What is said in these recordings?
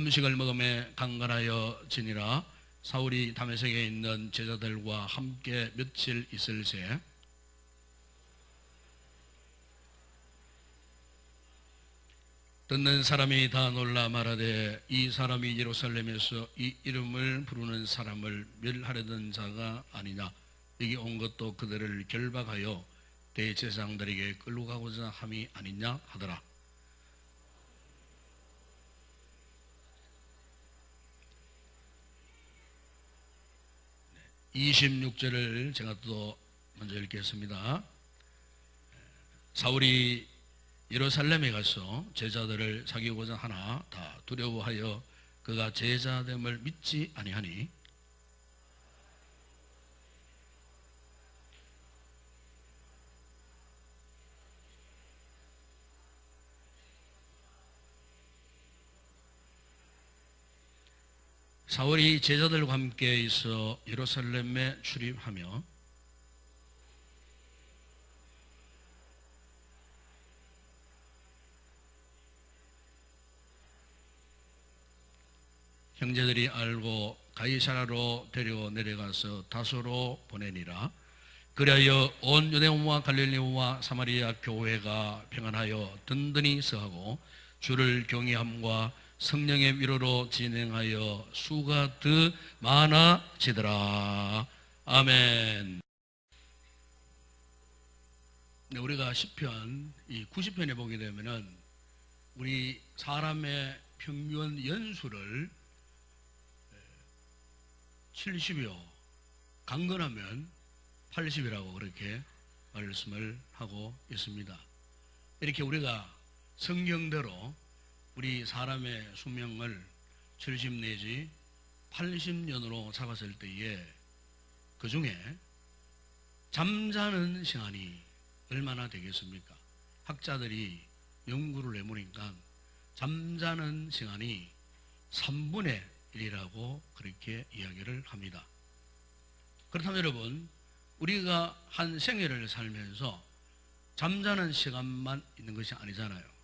음식을 먹음에 강건하여 지니라. 사울이 다메섹에 있는 제자들과 함께 며칠 있을새 듣는 사람이 다 놀라 말하되 이 사람이 예루살렘에서 이 이름을 부르는 사람을 멸하려던 자가 아니냐. 여기 온 것도 그들을 결박하여 대제사장들에게 끌고 가고자 함이 아니냐 하더라. 26절을 제가 또 먼저 읽겠습니다. 사울이 예루살렘에 가서 제자들을 사귀고자 하나 다 두려워하여 그가 제자됨을 믿지 아니하니 사울이 제자들과 함께 있어 예루살렘에 출입하며 형제들이 알고 가이사라로 데려 내려가서 다소로 보내니라. 그리하여 온 유대와 갈릴리와 사마리아 교회가 평안하여 든든히 서하고 주를 경외함과 성령의 위로로 진행하여 수가 더 많아지더라. 아멘. 우리가 시편 이 90편에 보게 되면은 우리 사람의 평균 연수를 70이요 강건하면 80이라고 그렇게 말씀을 하고 있습니다. 이렇게 우리가 성경대로 우리 사람의 수명을 70 내지 80년으로 잡았을 때에 그 중에 잠자는 시간이 얼마나 되겠습니까? 학자들이 연구를 해보니까 잠자는 시간이 3분의 1이라고 그렇게 이야기를 합니다. 그렇다면 여러분, 우리가 한 생애를 살면서 잠자는 시간만 있는 것이 아니잖아요.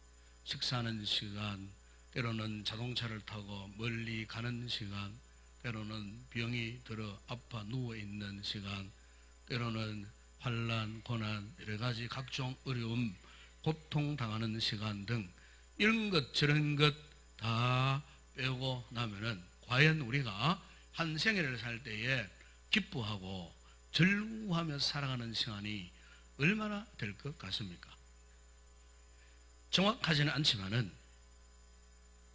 식사하는 시간, 때로는 자동차를 타고 멀리 가는 시간, 때로는 병이 들어 아파 누워있는 시간, 때로는 환난, 고난, 여러 가지 각종 어려움, 고통당하는 시간 등 이런 것 저런 것 다 빼고 나면은 과연 우리가 한 생애를 살 때에 기뻐하고 즐거워하며 살아가는 시간이 얼마나 될 것 같습니까? 정확하지는 않지만은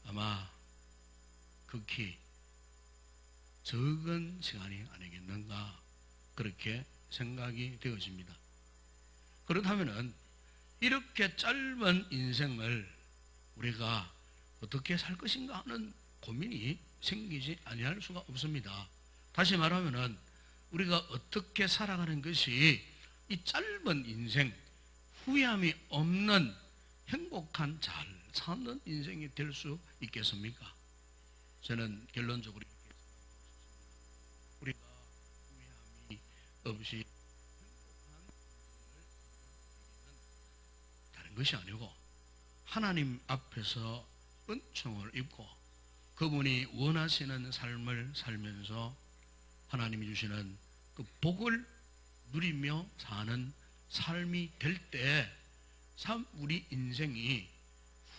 아마 극히 적은 시간이 아니겠는가 그렇게 생각이 되어집니다. 그렇다면은 이렇게 짧은 인생을 우리가 어떻게 살 것인가 하는 고민이 생기지 아니할 수가 없습니다. 다시 말하면은 우리가 어떻게 살아가는 것이 이 짧은 인생, 후회함이 없는 행복한 잘 사는 인생이 될 수 있겠습니까? 저는 결론적으로 이렇게 생각하고 싶습니다. 우리가 후회함이 없이 행복한 인생을 다른 것이 아니고 하나님 앞에서 은총을 입고 그분이 원하시는 삶을 살면서 하나님이 주시는 그 복을 누리며 사는 삶이 될 때 우리 인생이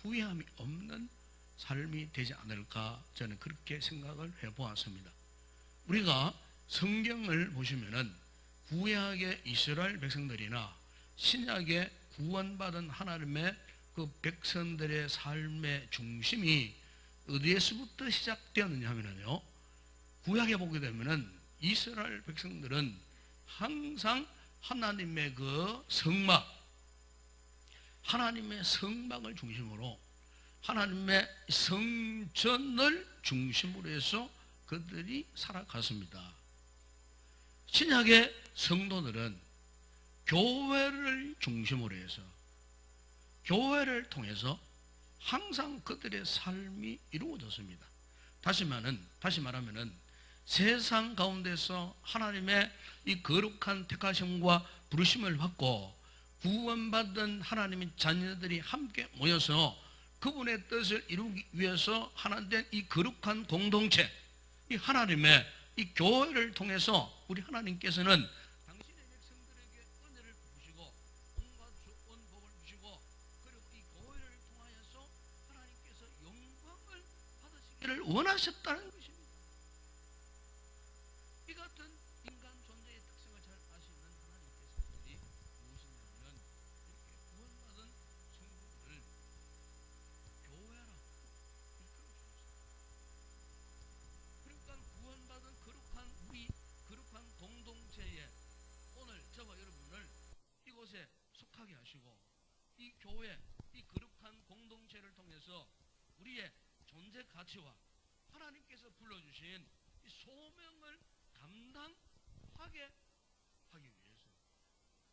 후회함이 없는 삶이 되지 않을까 저는 그렇게 생각을 해보았습니다. 우리가 성경을 보시면은 구약의 이스라엘 백성들이나 신약의 구원받은 하나님의 그 백성들의 삶의 중심이 어디에서부터 시작되었느냐 하면요, 구약에 보게 되면은 이스라엘 백성들은 항상 하나님의 그 하나님의 성막을 중심으로 하나님의 성전을 중심으로 해서 그들이 살아갔습니다. 신약의 성도들은 교회를 중심으로 해서 교회를 통해서 항상 그들의 삶이 이루어졌습니다. 다시 말하면은 세상 가운데서 하나님의 이 거룩한 택하심과 부르심을 받고 구원받은 하나님의 자녀들이 함께 모여서 그분의 뜻을 이루기 위해서 하나 된 이 거룩한 공동체, 이 하나님의 이 교회를 통해서 우리 하나님께서는 당신의 백성들에게 은혜를 부으시고 온갖 좋은 복을 주시고, 그리고 이 교회를 통하여서 하나님께서 영광을 받으시기를 원하셨다는 것입니다. 이 같은 인간 존재의 특성을 잘 아시는 하나님께서는 무엇이냐면 이렇게 구원받은 성도들을 교회라 일컬어주셨어요. 그러니까 구원받은 거룩한 우리 거룩한 공동체에 오늘 저와 여러분을 이곳에 속하게 하시고, 이 교회, 이 거룩한 공동체를 통해서 우리의 존재 가치와 하나님께서 불러주신 이 소명을 감당하게 하기 위해서,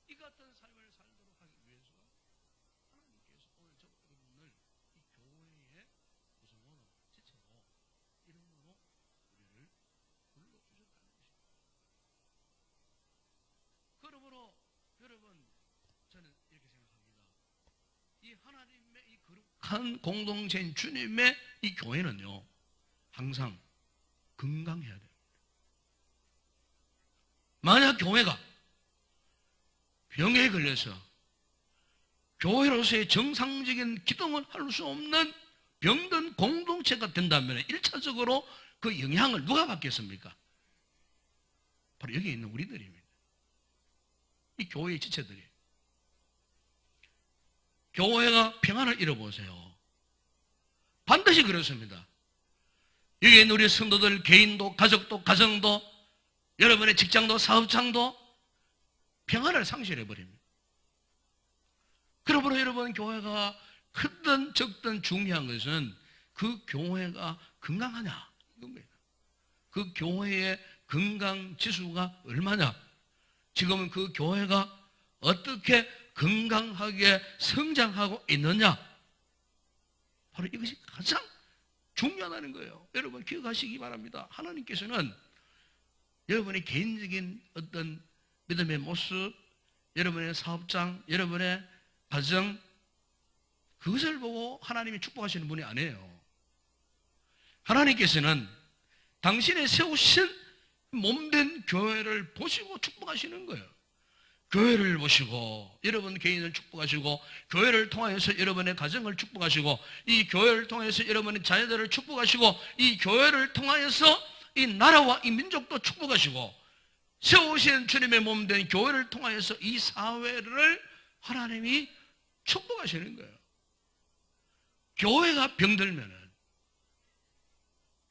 이 같은 삶을 살도록 하기 위해서 하나님께서 오늘 저와 여러분을 이 교회의 구성원으로, 지체로, 이름으로 우리를 불러주셨다는 것입니다. 그러므로 여러분, 저는 이렇게 생각합니다. 이 하나님의 이 거룩한 공동체인 주님의 이 교회는요, 항상 건강해야 돼요. 만약 교회가 병에 걸려서 교회로서의 정상적인 기동을 할 수 없는 병든 공동체가 된다면 1차적으로 그 영향을 누가 받겠습니까? 바로 여기 있는 우리들입니다. 이 교회의 지체들이. 교회가 평안을 잃어보세요. 반드시 그렇습니다. 여기 있는 우리 성도들 개인도, 가족도, 가정도, 여러분의 직장도, 사업장도 평안을 상실해버립니다. 그러므로 여러분, 교회가 크든 적든 중요한 것은 그 교회가 건강하냐 이겁니다. 그 교회의 건강 지수가 얼마냐, 지금은 그 교회가 어떻게 건강하게 성장하고 있느냐, 바로 이것이 가장 중요하다는 거예요. 여러분 기억하시기 바랍니다. 하나님께서는 여러분의 개인적인 어떤 믿음의 모습, 여러분의 사업장, 여러분의 가정, 그것을 보고 하나님이 축복하시는 분이 아니에요. 하나님께서는 당신의 세우신 몸된 교회를 보시고 축복하시는 거예요. 교회를 보시고 여러분 개인을 축복하시고, 교회를 통해서 여러분의 가정을 축복하시고, 이 교회를 통해서 여러분의 자녀들을 축복하시고, 이 교회를 통하여서 이 나라와 이 민족도 축복하시고, 세우신 주님의 몸된 교회를 통하여서 이 사회를 하나님이 축복하시는 거예요. 교회가 병들면은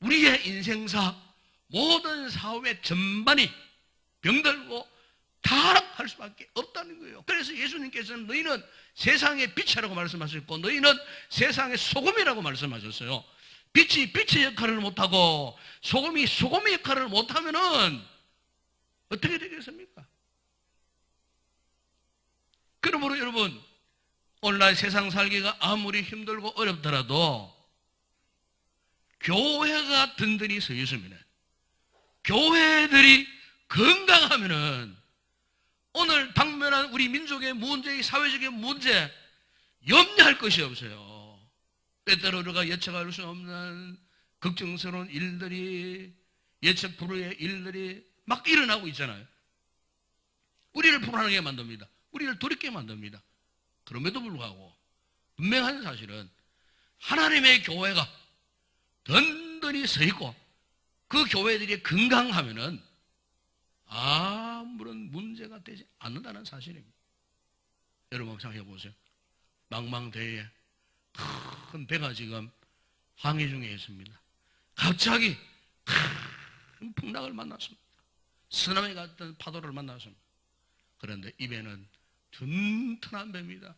우리의 인생사 모든 사회 전반이 병들고 타락할 수밖에 없다는 거예요. 그래서 예수님께서는 너희는 세상의 빛이라고 말씀하셨고, 너희는 세상의 소금이라고 말씀하셨어요. 빛이 빛의 역할을 못하고 소금이 소금의 역할을 못하면은 어떻게 되겠습니까? 그러므로 여러분, 오늘날 세상 살기가 아무리 힘들고 어렵더라도 교회가 든든히 서 있으면, 교회들이 건강하면은 오늘 당면한 우리 민족의 문제, 사회적인 문제 염려할 것이 없어요. 때때로 우리가 예측할 수 없는 걱정스러운 일들이, 예측 불허의 일들이 막 일어나고 있잖아요. 우리를 불안하게 만듭니다. 우리를 두렵게 만듭니다. 그럼에도 불구하고 분명한 사실은 하나님의 교회가 든든히 서 있고 그 교회들이 건강하면은 아무런 문제가 되지 않는다는 사실입니다. 여러분 한번 생각해 보세요. 망망대해에 큰 배가 지금 항해 중에 있습니다. 갑자기 큰 풍랑을 만났습니다. 쓰나미 같은 파도를 만났습니다. 그런데 이 배는 튼튼한 배입니다.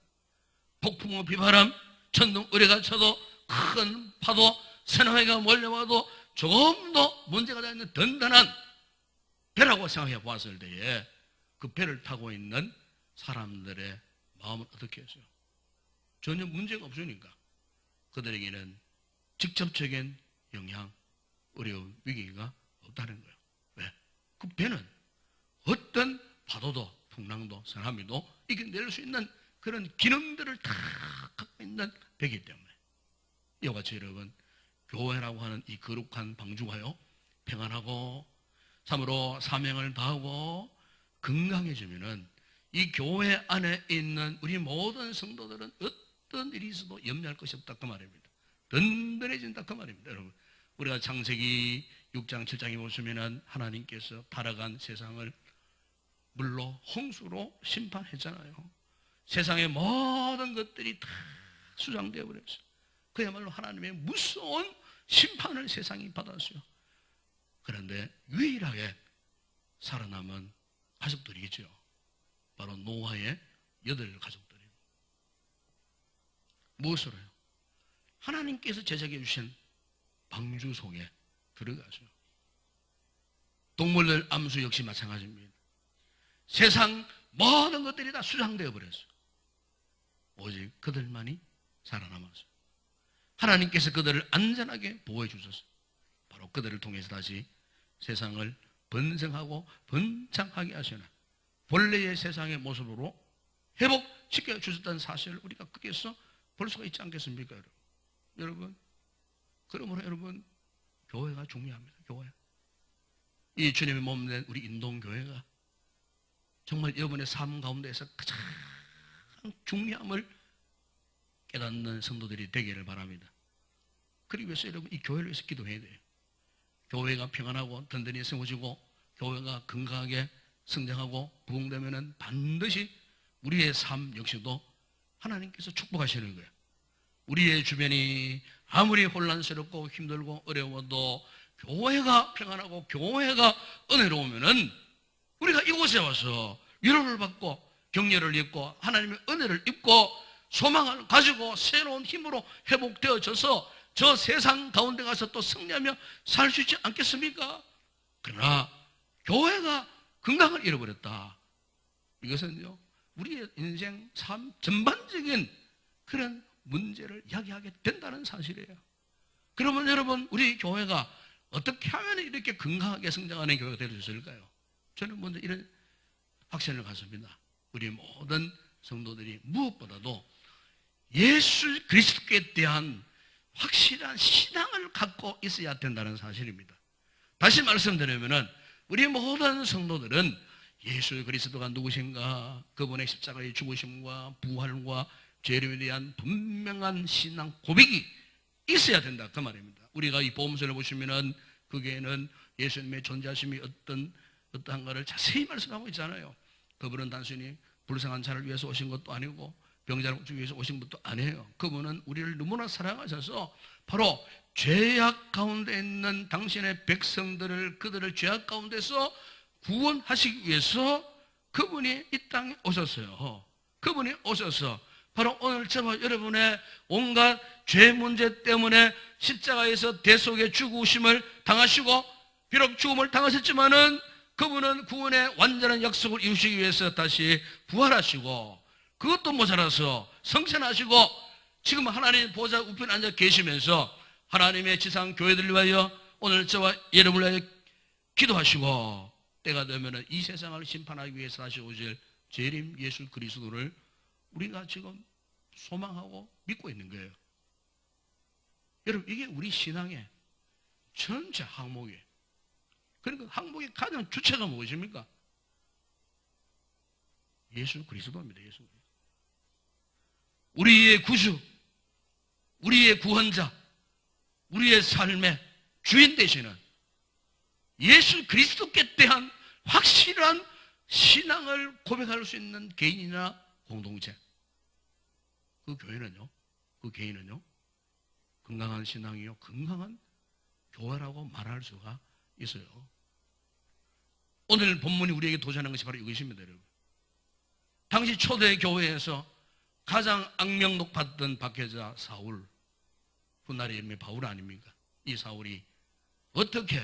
폭풍과 비바람, 천둥, 우레가 쳐도 큰 파도, 쓰나미가 몰려와도 조금도 문제가 되지 않는 든든한 배라고 생각해 보았을 때에 그 배를 타고 있는 사람들의 마음은 어떻게 했어요? 전혀 문제가 없으니까 그들에게는 직접적인 영향, 어려움, 위기가 없다는 거예요. 왜? 그 배는 어떤 파도도 풍랑도 쓰나미도 이겨낼 수 있는 그런 기능들을 다 갖고 있는 배이기 때문에. 이와 같이 여러분, 교회라고 하는 이 거룩한 방주가요, 평안하고 참으로 사명을 다하고 건강해지면은 이 교회 안에 있는 우리 모든 성도들은 어떤 일이 있어도 염려할 것이 없다 그 말입니다. 든든해진다 그 말입니다. 여러분, 우리가 창세기 6장 7장에 보시면은 하나님께서 타락한 세상을 물로 홍수로 심판했잖아요. 세상의 모든 것들이 다 수장되어 버렸어요. 그야말로 하나님의 무서운 심판을 세상이 받았어요. 그런데 유일하게 살아남은 가족들이겠죠. 바로 노아의 8가족들이에요. 무엇으로요? 하나님께서 제작해 주신 방주 속에 들어가죠. 동물들 암수 역시 마찬가지입니다. 세상 모든 것들이 다 수장되어 버렸어요. 오직 그들만이 살아남았어요. 하나님께서 그들을 안전하게 보호해 주셨어요. 바로 그들을 통해서 다시 세상을 번성하고 번창하게 하시는 본래의 세상의 모습으로 회복시켜 주셨다는 사실을 우리가 거기에서 볼 수가 있지 않겠습니까? 여러분, 그러므로 여러분, 교회가 중요합니다. 교회. 이 주님의 몸된 우리 인동교회가 정말 여러분의 삶 가운데에서 가장 중요함을 깨닫는 성도들이 되기를 바랍니다. 그러기 위해서 여러분, 이 교회를 위해서 기도해야 돼요. 교회가 평안하고 든든히 세워지고 교회가 건강하게 성장하고 부흥되면은 반드시 우리의 삶 역시도 하나님께서 축복하시는 거예요. 우리의 주변이 아무리 혼란스럽고 힘들고 어려워도 교회가 평안하고 교회가 은혜로우면은 우리가 이곳에 와서 위로를 받고 격려를 입고 하나님의 은혜를 입고 소망을 가지고 새로운 힘으로 회복되어져서 저 세상 가운데 가서 또 승리하며 살 수 있지 않겠습니까? 그러나 교회가 건강을 잃어버렸다. 이것은요, 우리의 인생 삶 전반적인 그런 문제를 이야기하게 된다는 사실이에요. 그러면 여러분, 우리 교회가 어떻게 하면 이렇게 건강하게 성장하는 교회가 될 수 있을까요? 저는 먼저 이런 확신을 갖습니다. 우리 모든 성도들이 무엇보다도 예수 그리스도께 대한 확실한 신앙을 갖고 있어야 된다는 사실입니다. 다시 말씀드리면은 우리 모든 성도들은 예수 그리스도가 누구신가, 그분의 십자가의 죽으심과 부활과 죄를 대한 분명한 신앙 고백이 있어야 된다 그 말입니다. 우리가 이 복음서를 보시면은 거기에는 예수님의 존재하심이 어떠한가를 자세히 말씀하고 있잖아요. 그분은 단순히 불쌍한 자를 위해서 오신 것도 아니고 병자를 고치기 위해서 오신 것도 아니에요. 그분은 우리를 너무나 사랑하셔서 바로 죄악 가운데 있는 당신의 백성들을, 그들을 죄악 가운데서 구원하시기 위해서 그분이 이 땅에 오셨어요. 그분이 오셔서 바로 오늘 저와 여러분의 온갖 죄 문제 때문에 십자가에서 대속의 죽으심을 당하시고, 비록 죽음을 당하셨지만은 그분은 구원의 완전한 약속을 이루시기 위해서 다시 부활하시고, 그것도 모자라서 성천하시고 지금 하나님 보좌 우편에 앉아 계시면서 하나님의 지상 교회들을 위하여 오늘 저와 여러분을 위하여 기도하시고, 때가 되면 이 세상을 심판하기 위해서 다시 오실 재림 예수 그리스도를 우리가 지금 소망하고 믿고 있는 거예요. 여러분, 이게 우리 신앙의 전체 항목이에요. 그러니까 항목의 가장 주체가 무엇입니까? 예수 그리스도입니다. 예수 그리스도. 우리의 구주, 우리의 구원자, 우리의 삶의 주인 되시는 예수 그리스도께 대한 확실한 신앙을 고백할 수 있는 개인이나 공동체, 그 교회는요, 그 개인은요, 건강한 신앙이요, 건강한 교회라고 말할 수가 있어요. 오늘 본문이 우리에게 도전하는 것이 바로 이것입니다, 여러분. 당시 초대 교회에서 가장 악명 높았던 박해자 사울, 훗날의 이름이 바울 아닙니까? 이 사울이 어떻게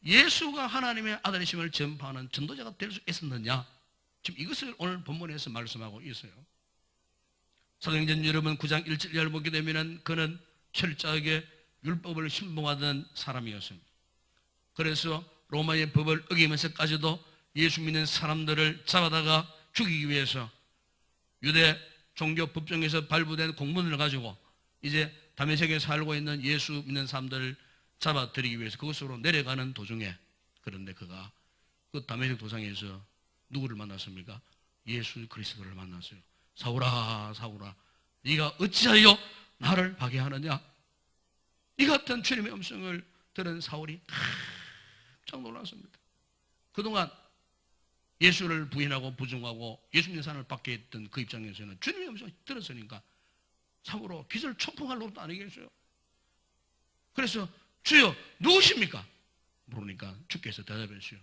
예수가 하나님의 아들이심을 전파하는 전도자가 될 수 있었느냐? 지금 이것을 오늘 본문에서 말씀하고 있어요. 사도행전 여러분 9장 1절을 보게 되면 그는 철저하게 율법을 신봉하던 사람이었습니다. 그래서 로마의 법을 어기면서까지도 예수 믿는 사람들을 잡아다가 죽이기 위해서 유대 종교 법정에서 발부된 공문을 가지고 이제 다메섹에 살고 있는 예수 믿는 사람들 잡아들이기 위해서 그곳으로 내려가는 도중에, 그런데 그가 그 다메섹 도상에서 누구를 만났습니까? 예수 그리스도를 만났어요. 사울아, 사울아, 네가 어찌하여 나를 박해하느냐? 이 같은 주님의 음성을 들은 사울이 깜짝 놀랐습니다. 그동안 예수를 부인하고 부정하고 예수 믿는 사람을 박해했던 그 입장에서는 주님의 음성을 들었으니까 참으로 기절초풍할 노릇도 아니겠어요. 그래서 주여 누구십니까? 물으니까 주께서 대답했어요.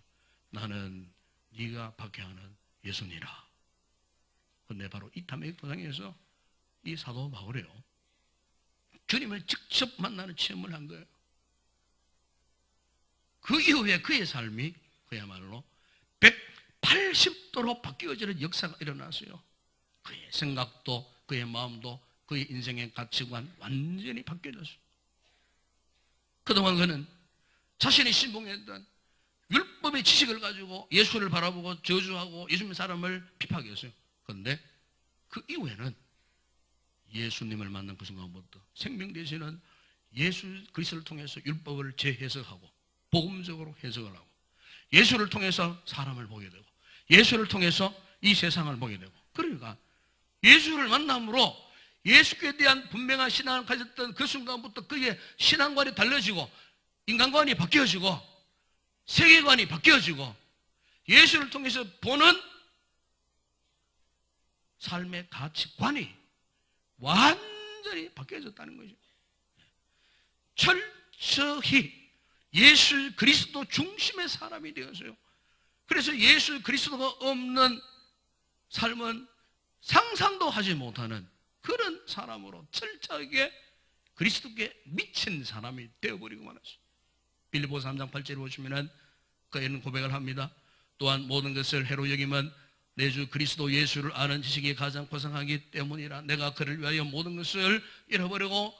나는 네가 박해하는 예수니라. 근데 바로 이 다메섹 도상에서 이 사도 바울이요, 주님을 직접 만나는 체험을 한 거예요. 그 이후에 그의 삶이 그야말로 180도로 바뀌어지는 역사가 일어났어요. 그의 생각도, 그의 마음도, 그의 인생의 가치관 완전히 바뀌어졌어요. 그동안 그는 자신이 신봉했던 율법의 지식을 가지고 예수를 바라보고 저주하고 예수 믿는 사람을 비판했어요. 그런데 그 이후에는 예수님을 만난 그 순간부터 생명 되시는 예수 그리스도를 통해서 율법을 재해석하고 복음적으로 해석을 하고 예수를 통해서 사람을 보게 되고 예수를 통해서 이 세상을 보게 되고, 그러니까 예수를 만남으로 예수께 대한 분명한 신앙을 가졌던 그 순간부터 그의 신앙관이 달라지고 인간관이 바뀌어지고 세계관이 바뀌어지고 예수를 통해서 보는 삶의 가치관이 완전히 바뀌어졌다는 거죠. 철저히 예수 그리스도 중심의 사람이 되었어요. 그래서 예수 그리스도가 없는 삶은 상상도 하지 못하는 그런 사람으로 철저하게 그리스도께 미친 사람이 되어버리고 말았어요. 빌립보서 3장 8절에 보시면은 그는 고백을 합니다. 또한 모든 것을 해로 여기면 내 주 그리스도 예수를 아는 지식이 가장 고상하기 때문이라. 내가 그를 위하여 모든 것을 잃어버리고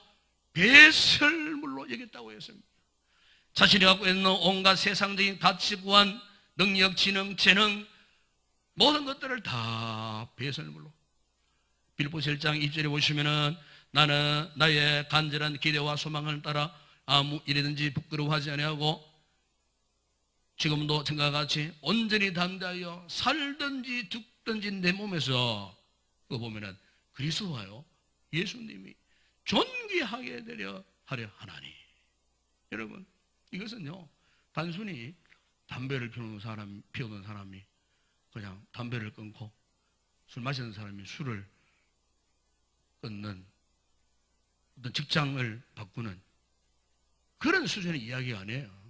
배설물로 여겼다고 했습니다. 자신이 갖고 있는 온갖 세상적인 가치관, 능력, 지능, 재능 모든 것들을 다 배설물로. 빌립보서 1장 2절에 보시면은 나는 나의 간절한 기대와 소망을 따라 아무 일이든지 부끄러워하지 아니하고 지금도 생각과 같이 온전히 담대하여 살든지 죽든지 내 몸에서 그거 보면은 그리스도와요 예수님이 존귀하게 되려 하려 하나니. 여러분, 이것은요 단순히 담배를 피우는 사람이 그냥 담배를 끊고 술 마시는 사람이 술을 끊는 어떤 직장을 바꾸는 그런 수준의 이야기가 아니에요.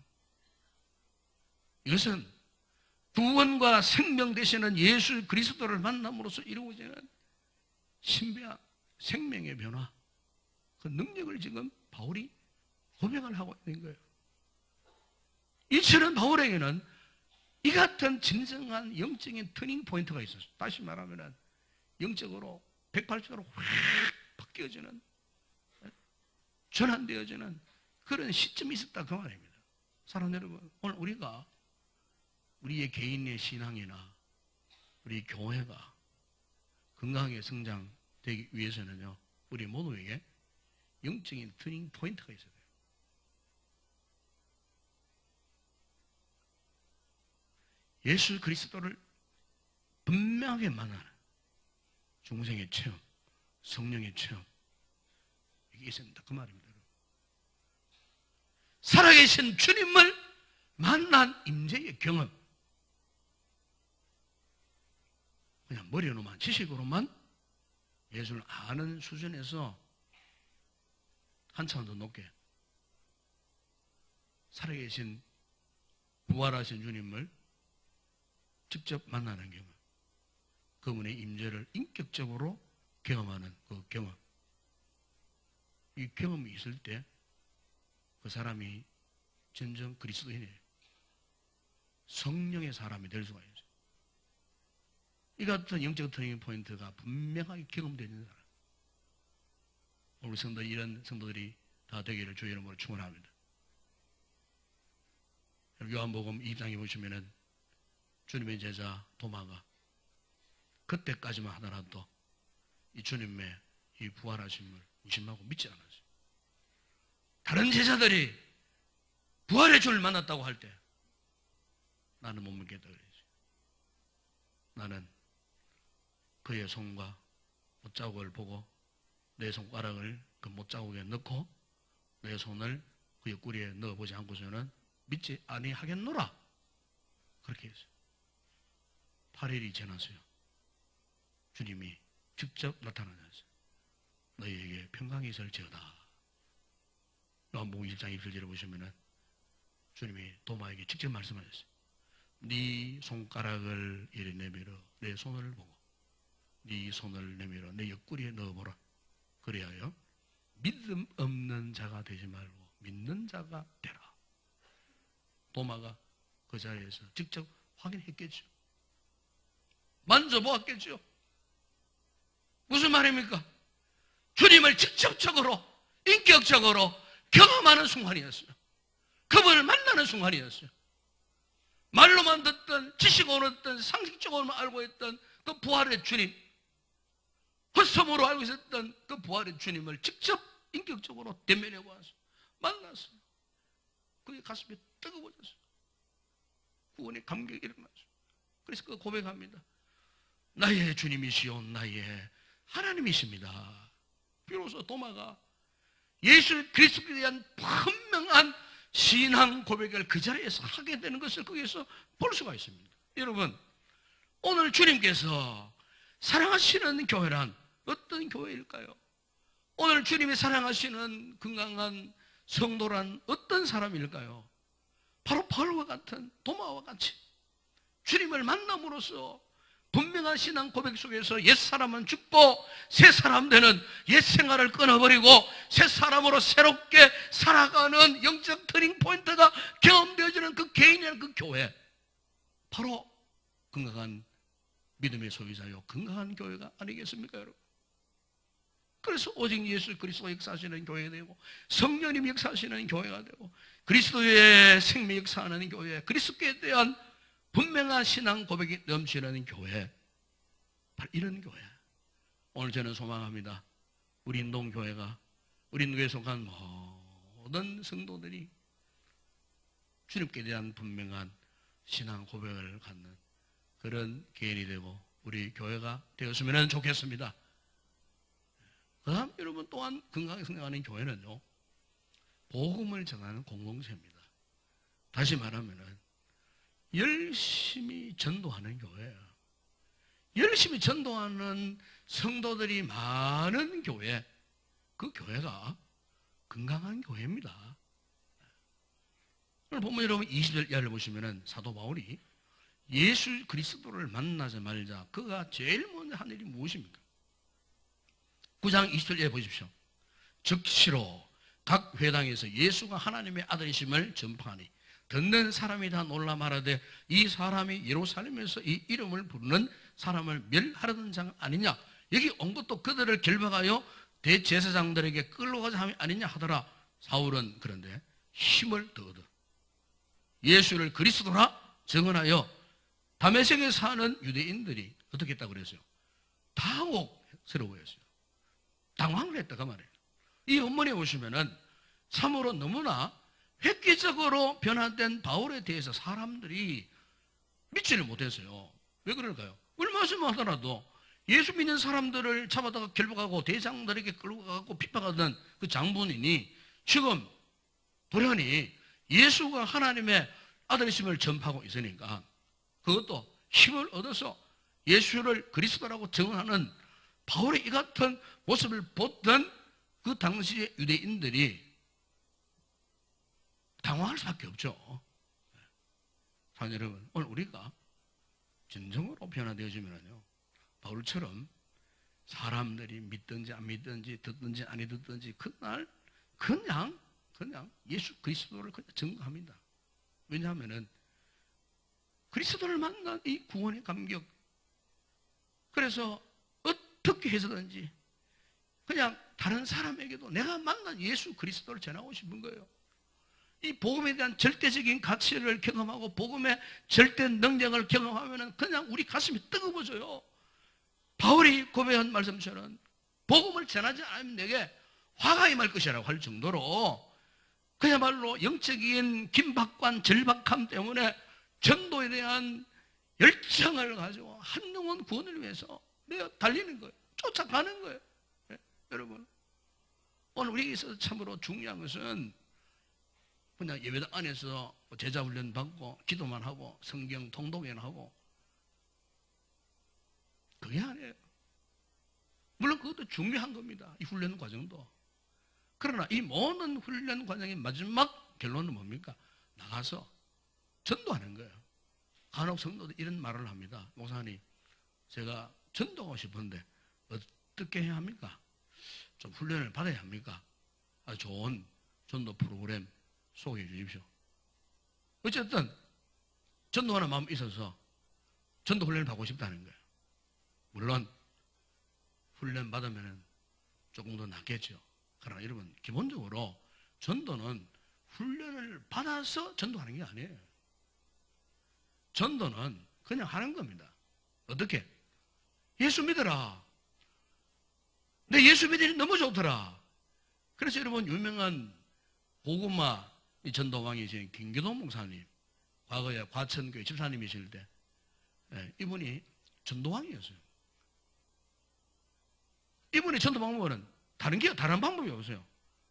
이것은 구원과 생명 되시는 예수 그리스도를 만남으로써 이루어지는 신비한 생명의 변화, 그 능력을 지금 바울이 고백을 하고 있는 거예요. 이처럼 바울에게는 이 같은 진정한 영적인 터닝 포인트가 있었어요. 다시 말하면 영적으로 180도로 확 바뀌어지는, 전환되어지는 그런 시점이 있었다 그 말입니다. 사랑하는 여러분, 오늘 우리가 우리의 개인의 신앙이나 우리 교회가 건강하게 성장되기 위해서는요, 우리 모두에게 영적인 터닝 포인트가 있어야 돼요. 예수 그리스도를 분명하게 만나는 중생의 체험, 성령의 체험, 이게 있어야 된다 그 말입니다. 살아계신 주님을 만난 임재의 경험, 그냥 머리로만 지식으로만 예수를 아는 수준에서 한참 더 높게 살아계신 부활하신 주님을 직접 만나는 경험, 그분의 임재를 인격적으로 경험하는 그 경험, 이 경험이 있을 때 그 사람이 진정 그리스도인이에요. 성령의 사람이 될 수가 있어요. 이 같은 영적 터닝 포인트가 분명하게 경험되는 사람, 우리 성도 이런 성도들이 다 되기를 주의 이름으로 축원합니다. 요한복음 2장에 보시면은 주님의 제자 도마가 그때까지만 하더라도 이 주님의 이 부활하심을 의심하고 믿지 않았어요. 다른 제자들이 부활의 주를 만났다고 할 때 나는 못 믿겠다 그랬지. 나는 그의 손과 못자국을 보고 내 손가락을 그 못자국에 넣고 내 손을 그의 꼬리에 넣어보지 않고서는 믿지 아니하겠노라. 그렇게 했어요. 8일이 지났어요. 주님이 직접 나타나셨어요. 너희에게 평강이 있을지어다. 요한복음 1장 1절에 보시면은 주님이 도마에게 직접 말씀하셨어요. 네 손가락을 이리 내밀어 내 손을 보고 네 손을 내밀어 내 옆구리에 넣어보라. 그래야요 믿음 없는 자가 되지 말고 믿는 자가 되라. 도마가 그 자리에서 직접 확인했겠죠. 만져보았겠죠. 무슨 말입니까? 주님을 직접적으로 인격적으로 경험하는 순간이었어요. 그분을 만나는 순간이었어요. 말로만 듣던 지식으로 듣던 상식적으로만 알고 있던 그 부활의 주님, 헛소문으로 알고 있었던 그 부활의 주님을 직접 인격적으로 대면해 보았어요. 만났어요. 그의 가슴이 뜨거워졌어요. 구원의 감격이 일어났어요. 그래서 그 고백합니다. 나의 주님이시오 나의 하나님이십니다. 비로소 도마가 예수 그리스도에 대한 분명한 신앙 고백을 그 자리에서 하게 되는 것을 거기에서 볼 수가 있습니다. 여러분, 오늘 주님께서 사랑하시는 교회란 어떤 교회일까요? 오늘 주님이 사랑하시는 건강한 성도란 어떤 사람일까요? 바로 바울과 같은 도마와 같이 주님을 만남으로써 분명한 신앙 고백 속에서 옛사람은 죽고 새사람 되는 옛생활을 끊어버리고 새사람으로 새롭게 살아가는 영적 터닝 포인트가 경험되어지는 그 개인이라는 그 교회, 바로 건강한 믿음의 소유자요 건강한 교회가 아니겠습니까 여러분? 그래서 오직 예수 그리스도 역사하시는 교회가 되고 성령님 역사하시는 교회가 되고 그리스도의 생명 역사하는 교회, 그리스도에 대한 분명한 신앙 고백이 넘치는 교회, 바로 이런 교회. 오늘 저는 소망합니다. 우리 인동교회가, 우리 인도에 속한 모든 성도들이 주님께 대한 분명한 신앙 고백을 갖는 그런 개인이 되고 우리 교회가 되었으면 좋겠습니다. 그 다음 여러분 또한 건강하게 생각하는 교회는요, 복음을 전하는 공동체입니다. 다시 말하면은 열심히 전도하는 교회예요. 열심히 전도하는 성도들이 많은 교회, 그 교회가 건강한 교회입니다. 오늘 보면 여러분 20절 이하를 보시면은 사도 바울이 예수 그리스도를 만나자마자 그가 제일 먼저 한 일이 무엇입니까? 9장 20절 이하에 보십시오. 즉시로 각 회당에서 예수가 하나님의 아들이심을 전파하니 듣는 사람이 다 놀라 말하되 이 사람이 예루살렘에서 이 이름을 부르는 사람을 멸하려던 자 아니냐, 여기 온 것도 그들을 결박하여 대제사장들에게 끌러가자 함이 아니냐 하더라. 사울은 그런데 힘을 더 얻어 예수를 그리스도라 증언하여 다메섹에 사는 유대인들이 어떻게 했다고 그랬어요? 당혹스러워했어요. 당황을 했다가 말이에요. 이 본문에 보시면은 참으로 너무나 획기적으로 변화된 바울에 대해서 사람들이 믿지를 못했어요. 왜 그럴까요? 얼마쯤 하더라도 예수 믿는 사람들을 잡아다가 결박하고 대장들에게 끌고 가고 핍박하던 그 장본인이 지금 돌연히 예수가 하나님의 아들이심을 전파하고 있으니까 그것도 힘을 얻어서 예수를 그리스도라고 증언하는 바울의 이 같은 모습을 보던 그 당시의 유대인들이 당황할 수밖에 없죠. 사랑하는 여러분, 오늘 우리가 진정으로 변화되어지면요, 바울처럼 사람들이 믿든지 안 믿든지 듣든지 안 듣든지 그날 그냥 예수 그리스도를 그냥 증거합니다. 왜냐하면은 그리스도를 만난 이 구원의 감격, 그래서 어떻게 해서든지 그냥 다른 사람에게도 내가 만난 예수 그리스도를 전하고 싶은 거예요. 이 복음에 대한 절대적인 가치를 경험하고 복음의 절대 능력을 경험하면 그냥 우리 가슴이 뜨거워져요. 바울이 고백한 말씀처럼 복음을 전하지 않으면 내게 화가 임할 것이라고 할 정도로 그야말로 영적인 긴박관 절박함 때문에 전도에 대한 열정을 가지고 한 영혼 구원을 위해서 내가 달리는 거예요. 쫓아가는 거예요. 네? 여러분, 오늘 우리에게 있어서 참으로 중요한 것은 그냥 예배당 안에서 제자 훈련 받고 기도만 하고 성경 통독만 하고 그게 아니에요. 물론 그것도 중요한 겁니다. 이 훈련 과정도. 그러나 이 모든 훈련 과정의 마지막 결론은 뭡니까? 나가서 전도하는 거예요. 간혹 성도들 이런 말을 합니다. 목사님, 제가 전도하고 싶은데 어떻게 해야 합니까? 좀 훈련을 받아야 합니까? 아주 좋은 전도 프로그램 소개해 주십시오. 어쨌든 전도하는 마음이 있어서 전도 훈련을 받고 싶다는 거예요. 물론 훈련 받으면 조금 더 낫겠죠. 그러나 여러분, 기본적으로 전도는 훈련을 받아서 전도하는 게 아니에요. 전도는 그냥 하는 겁니다. 어떻게? 예수 믿어라. 내 예수 믿으니 너무 좋더라. 그래서 여러분, 유명한 고구마 전도왕이신 김기동 목사님, 과거에 과천교회 집사님이실 때 이분이 전도왕이었어요. 이분이 전도 방법은 다른 방법이 없어요.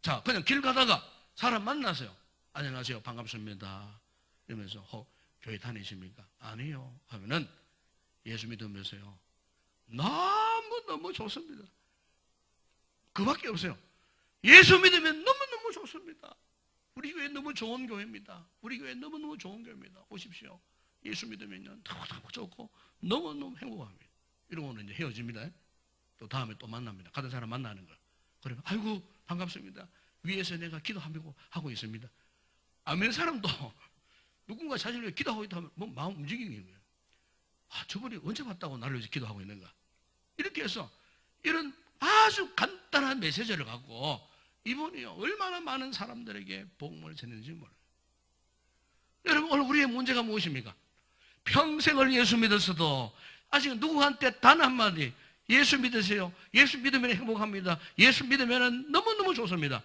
자, 그냥 길 가다가 사람 만나세요. 안녕하세요, 반갑습니다 이러면서 교회 다니십니까? 아니요 하면은 예수 믿으면서요, 너무너무 좋습니다. 그밖에 없어요. 예수 믿으면 너무너무 좋습니다. 우리 교회 너무 좋은 교회입니다. 우리 교회 너무너무 좋은 교회입니다. 오십시오. 예수 믿으면 너무너무 좋고 너무너무 행복합니다. 이러고는 이제 헤어집니다. 또 다음에 또 만납니다. 같은 사람 만나는 거. 그러면 아이고 반갑습니다. 위에서 내가 기도하고 있습니다. 아멘 사람도 누군가 자신을 위해 기도하고 있다 하면 뭐 마음 움직이는 거예요. 아, 저분이 언제 봤다고 나를 위해서 기도하고 있는가. 이렇게 해서 이런 아주 간단한 메시지를 갖고 이분이요, 얼마나 많은 사람들에게 복음을 전했는지 몰라요. 여러분, 오늘 우리의 문제가 무엇입니까? 평생을 예수 믿었어도 아직 누구한테 단 한마디 예수 믿으세요. 예수 믿으면 행복합니다. 예수 믿으면 너무너무 좋습니다.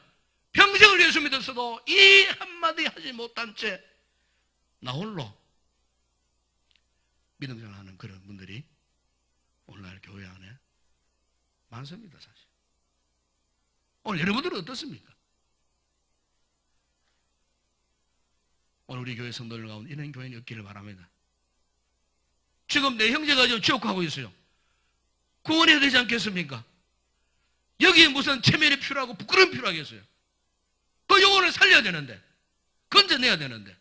평생을 예수 믿었어도 이 한마디 하지 못한 채 나 홀로 믿음 생활하는 그런 분들이 오늘날 교회 안에 많습니다. 사실 오늘 여러분들은 어떻습니까? 오늘 우리 교회 성도들 가운데 이런 교인이 없기를 바랍니다. 지금 내 형제가 지금 지옥 가고 있어요. 구원해야 되지 않겠습니까? 여기에 무슨 체면이 필요하고 부끄러움이 필요하겠어요. 그 영혼을 살려야 되는데, 건져내야 되는데,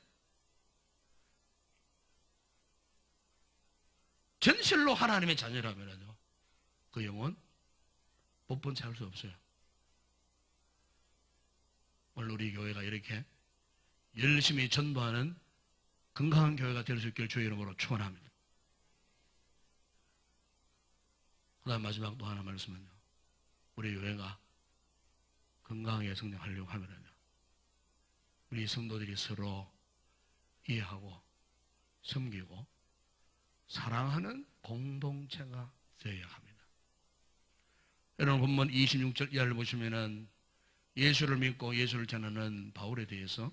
전실로 하나님의 자녀라면요, 그 영혼 못 찾을 수 없어요. 오늘 우리 교회가 이렇게 열심히 전도하는 건강한 교회가 될 수 있기를 주의 이름으로 축원합니다. 그 다음 마지막 또 하나 말씀은요, 우리 교회가 건강하게 성장하려고 하면요, 우리 성도들이 서로 이해하고 섬기고 사랑하는 공동체가 되어야 합니다. 여러분, 본문 26절 이하를 보시면은 예수를 믿고 예수를 전하는 바울에 대해서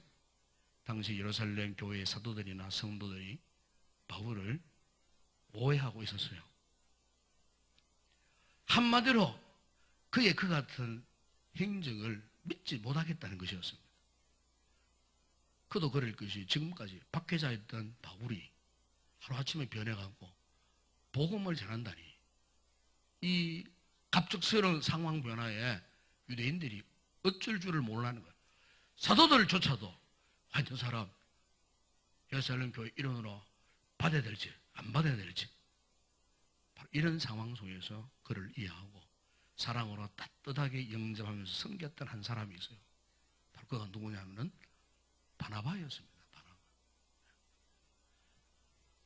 당시 예루살렘 교회의 사도들이나 성도들이 바울을 오해하고 있었어요. 한마디로 그의 그 같은 행적을 믿지 못하겠다는 것이었습니다. 그도 그럴 것이 지금까지 박해자였던 바울이 하루아침에 변해가고 복음을 전한다니, 이 갑작스러운 상황 변화에 유대인들이 어쩔 줄을 몰라는 거예요. 사도들조차도 저 사람 예루살렘 교회 일원으로 받아야 될지 안 받아야 될지, 바로 이런 상황 속에서 그를 이해하고 사랑으로 따뜻하게 영접하면서 섬겼던 한 사람이 있어요. 바로 그가 누구냐면은 바나바였습니다.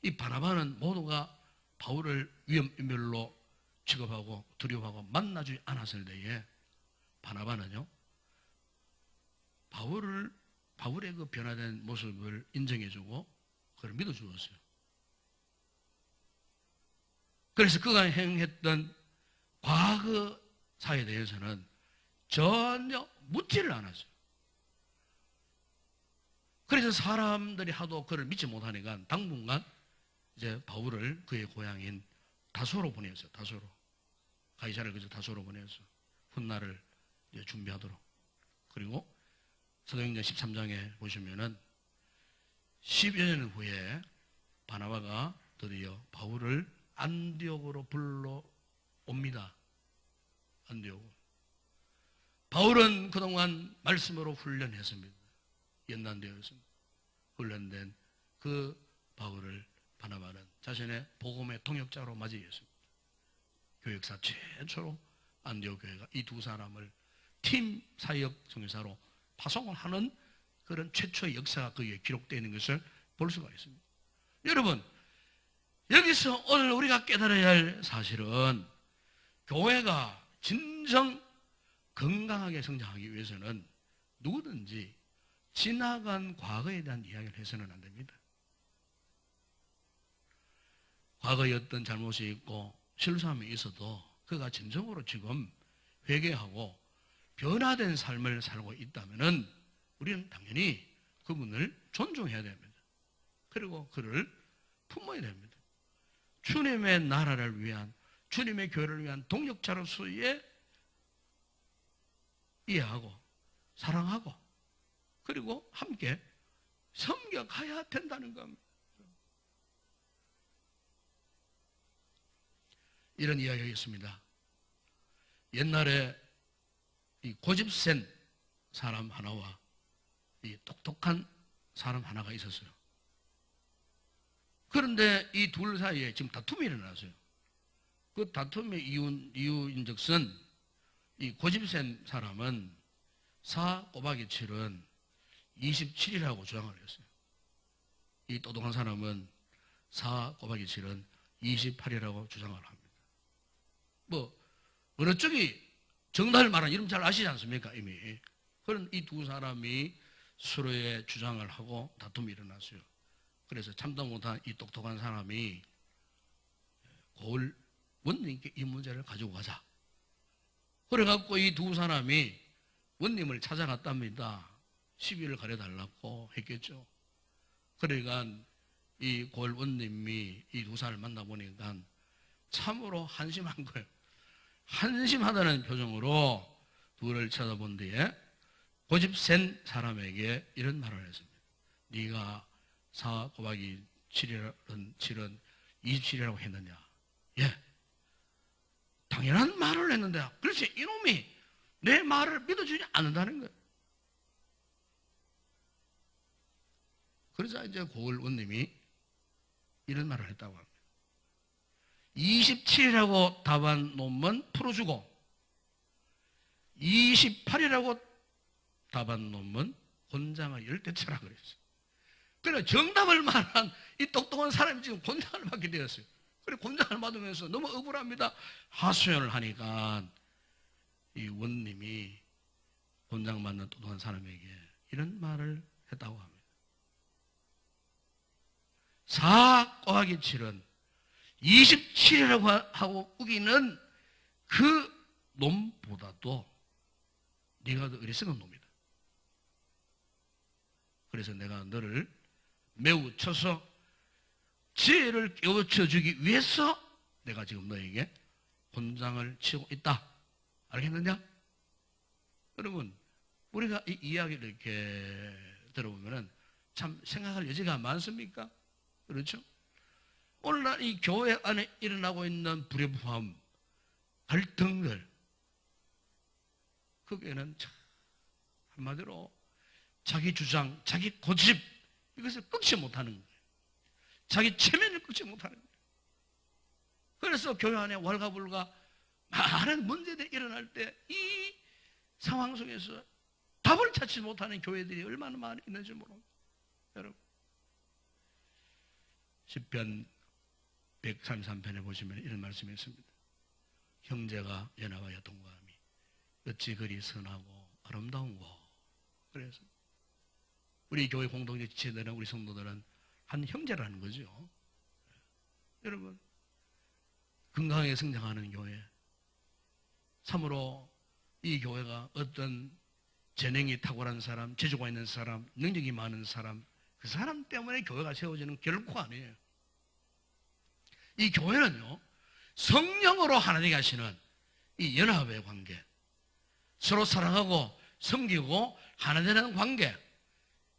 이 바나바는 모두가 바울을 위험인멸로 취급하고 두려워하고 만나주지 않았을 때에 바나바는요, 바울의 그 변화된 모습을 인정해주고 그를 믿어주었어요. 그래서 그가 행했던 과거 사에 대해서는 전혀 묻지를 않았어요. 그래서 사람들이 하도 그를 믿지 못하니까 당분간 이제 바울을 그의 고향인 다소로 보내었어요. 다소로. 가이사를 그저 다소로 보내서 훗날을 이제 준비하도록. 그리고 사도행전 13장에 보시면은 10여 년 후에 바나바가 드디어 바울을 안디옥으로 불러옵니다. 안디옥. 바울은 그동안 말씀으로 훈련했습니다. 연단되었습니다. 훈련된 그 바울을 바나바는 자신의 복음의 통역자로 맞이했습니다. 교역사 최초로 안디옥 교회가 이 두 사람을 팀 사역 선교사로 파송을 하는 그런 최초의 역사가 거기에 기록되어 있는 것을 볼 수가 있습니다. 여러분, 여기서 오늘 우리가 깨달아야 할 사실은 교회가 진정 건강하게 성장하기 위해서는 누구든지 지나간 과거에 대한 이야기를 해서는 안 됩니다. 과거에 어떤 잘못이 있고 실수함이 있어도 그가 진정으로 지금 회개하고 변화된 삶을 살고 있다면 우리는 당연히 그분을 존중해야 됩니다. 그리고 그를 품어야 됩니다. 주님의 나라를 위한, 주님의 교회를 위한 동역자로서의 이해하고 사랑하고 그리고 함께 섬겨가야 된다는 겁니다. 이런 이야기가 있습니다. 옛날에 이 고집센 사람 하나와 이 똑똑한 사람 하나가 있었어요. 그런데 이 둘 사이에 지금 다툼이 일어났어요. 그 다툼의 이유인즉슨 이 고집센 사람은 4 곱하기 7은 27이라고 주장을 했어요. 이 똑똑한 사람은 4 곱하기 7은 28이라고 주장을 합니다. 뭐 어느 쪽이 정답을 말하는 이름 잘 아시지 않습니까? 이미. 그런 이 두 사람이 서로의 주장을 하고 다툼이 일어났어요. 그래서 참다 못한 이 똑똑한 사람이 고을 원님께 이 문제를 가지고 가자. 그래갖고 이 두 사람이 원님을 찾아갔답니다. 시비를 가려달라고 했겠죠. 그러니까 이 고을 원님이 이 두 사람을 만나보니까 참으로 한심한 거예요. 한심하다는 표정으로 둘을 쳐다본 뒤에 고집 센 사람에게 이런 말을 했습니다. 네가 4 곱하기 7은 27이라고 했느냐? 예. 당연한 말을 했는데 그렇지 이놈이 내 말을 믿어주지 않는다는 거예요. 그러자 이제 고을 원님이 이런 말을 했다고 합니다. 27이라고 답한 놈은 풀어주고 28이라고 답한 놈은 곤장을 10대 쳐라 그랬어요. 그래 정답을 말한 이 똑똑한 사람이 지금 곤장을 받게 되었어요. 그래 곤장을 받으면서 너무 억울합니다. 하소연을 하니까 이 원님이 곤장 받는 똑똑한 사람에게 이런 말을 했다고 합니다. 4 곱하기 7은 27이라고 하고 우기는 그 놈보다도 네가 더 어리석은 놈이다. 그래서 내가 너를 매우 쳐서 지혜를 깨우쳐 주기 위해서 내가 지금 너에게 곤장을 치고 있다. 알겠느냐? 여러분, 우리가 이 이야기를 이렇게 들어보면 참 생각할 여지가 많습니까? 그렇죠? 오늘날 이 교회 안에 일어나고 있는 불협화음, 갈등들, 거기에는 한마디로 자기 주장, 자기 고집, 이것을 끊지 못하는 거예요. 자기 체면을 끊지 못하는 거예요. 그래서 교회 안에 왈가불가 많은 문제들이 일어날 때 이 상황 속에서 답을 찾지 못하는 교회들이 얼마나 많이 있는지 모릅니다. 여러분, 시편 133편에 보시면 이런 말씀이 있습니다. 형제가 연합하여 동거함이 어찌 그리 선하고 아름다운고. 그래서 우리 교회 공동체 지체들은 우리 성도들은 한 형제라는 거죠. 여러분, 건강하게 성장하는 교회, 참으로 이 교회가 어떤 재능이 탁월한 사람, 재주가 있는 사람, 능력이 많은 사람, 그 사람 때문에 교회가 세워지는 결코 아니에요. 이 교회는요, 성령으로 하나 되게 하시는 이 연합의 관계, 서로 사랑하고 섬기고 하나 되는 관계,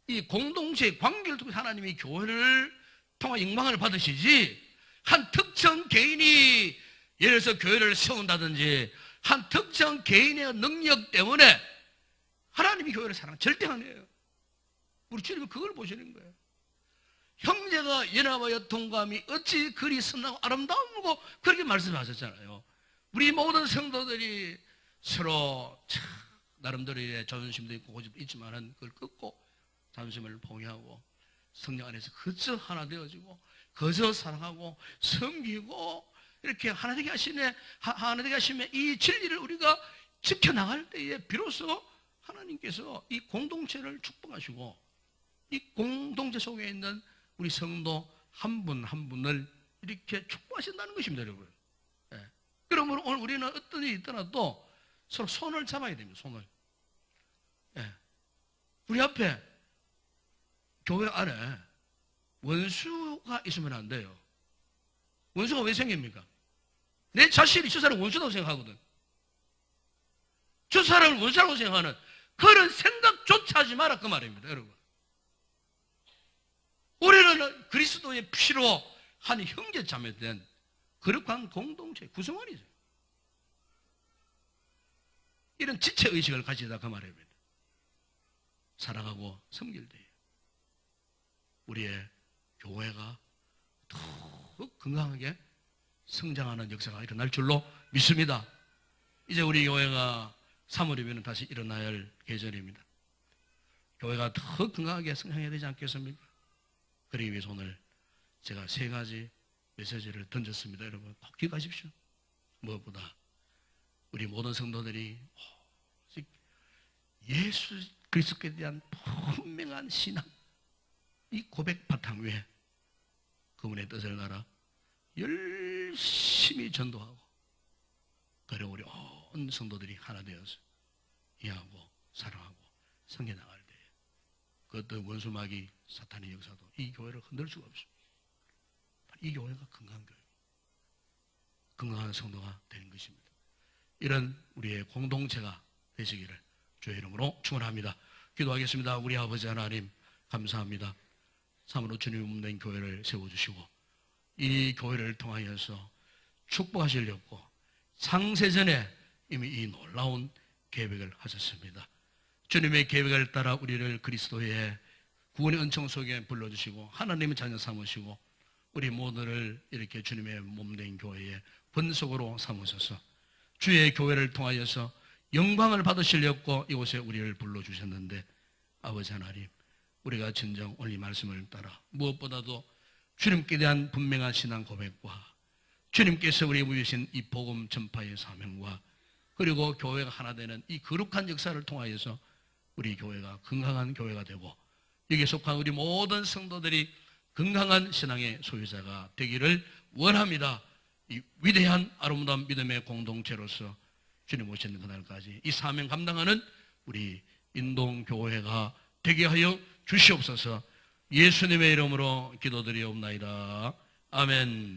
이 공동체의 관계를 통해 하나님이 교회를 통해 영광을 받으시지, 한 특정 개인이 예를 들어서 교회를 세운다든지 한 특정 개인의 능력 때문에 하나님이 교회를 사랑하는 절대 아니에요. 우리 주님은 그걸 보시는 거예요. 형제가 연합하여 동감이 어찌 그리 선하고 아름다우고 그렇게 말씀하셨잖아요. 우리 모든 성도들이 서로 나름대로의 자존심도 있고 고집도 있지만 그걸 끊고 자존심을 봉해하고 성령 안에서 그저 하나 되어지고 그저 사랑하고 섬기고 이렇게 하나 되게 하시면 이 진리를 우리가 지켜나갈 때에 비로소 하나님께서 이 공동체를 축복하시고 이 공동체 속에 있는 우리 성도 한 분 한 분을 이렇게 축복하신다는 것입니다, 여러분. 예. 그러므로 오늘 우리는 어떤 일이 있더라도 서로 손을 잡아야 됩니다, 손을. 예. 우리 앞에 교회 안에 원수가 있으면 안 돼요. 원수가 왜 생깁니까? 내 자신이 저 사람 원수라고 생각하거든. 저 사람을 원수라고 생각하는 그런 생각조차 하지 마라, 그 말입니다, 여러분. 우리는 그리스도의 피로 한 형제 자매된 거룩한 공동체 구성원이죠. 이런 지체의식을 가지다, 그 말입니다. 사랑하고 섬길 때 우리의 교회가 더욱 건강하게 성장하는 역사가 일어날 줄로 믿습니다. 이제 우리 교회가 3월이면 다시 일어나야 할 계절입니다. 교회가 더 건강하게 성장해야 되지 않겠습니까? 그러기 위해서 오늘 제가 3가지 메시지를 던졌습니다. 여러분 꼭 기억하십시오. 무엇보다 우리 모든 성도들이 예수 그리스도에 대한 분명한 신앙, 이 고백 바탕 위에 그분의 뜻을 알아 열심히 전도하고, 그리고 우리 온 성도들이 하나 되어서 이해하고 사랑하고 섬겨나갈 때 그 어떤 원수마귀 사탄의 역사도 이 교회를 흔들 수가 없습니다. 이 교회가 건강한 교회, 건강한 성도가 되는 것입니다. 이런 우리의 공동체가 되시기를 주의 이름으로 축원합니다. 기도하겠습니다. 우리 아버지 하나님 감사합니다. 참으로 주님 없는 교회를 세워주시고 이 교회를 통하여서 축복하시려고 창세전에 이미 이 놀라운 계획을 하셨습니다. 주님의 계획을 따라 우리를 그리스도의 구원의 은총 속에 불러주시고 하나님의 자녀 삼으시고 우리 모두를 이렇게 주님의 몸된 교회의 본속으로 삼으셔서 주의 교회를 통하여서 영광을 받으시려고 이곳에 우리를 불러주셨는데, 아버지 하나님, 우리가 진정 오늘 이 말씀을 따라 무엇보다도 주님께 대한 분명한 신앙 고백과 주님께서 우리에게 주신 이 복음 전파의 사명과 그리고 교회가 하나 되는 이 거룩한 역사를 통하여서 우리 교회가 건강한 교회가 되고 여기에 속한 우리 모든 성도들이 건강한 신앙의 소유자가 되기를 원합니다. 이 위대한 아름다운 믿음의 공동체로서 주님 오시는 그날까지 이 사명 감당하는 우리 인동교회가 되게 하여 주시옵소서. 예수님의 이름으로 기도드리옵나이다. 아멘.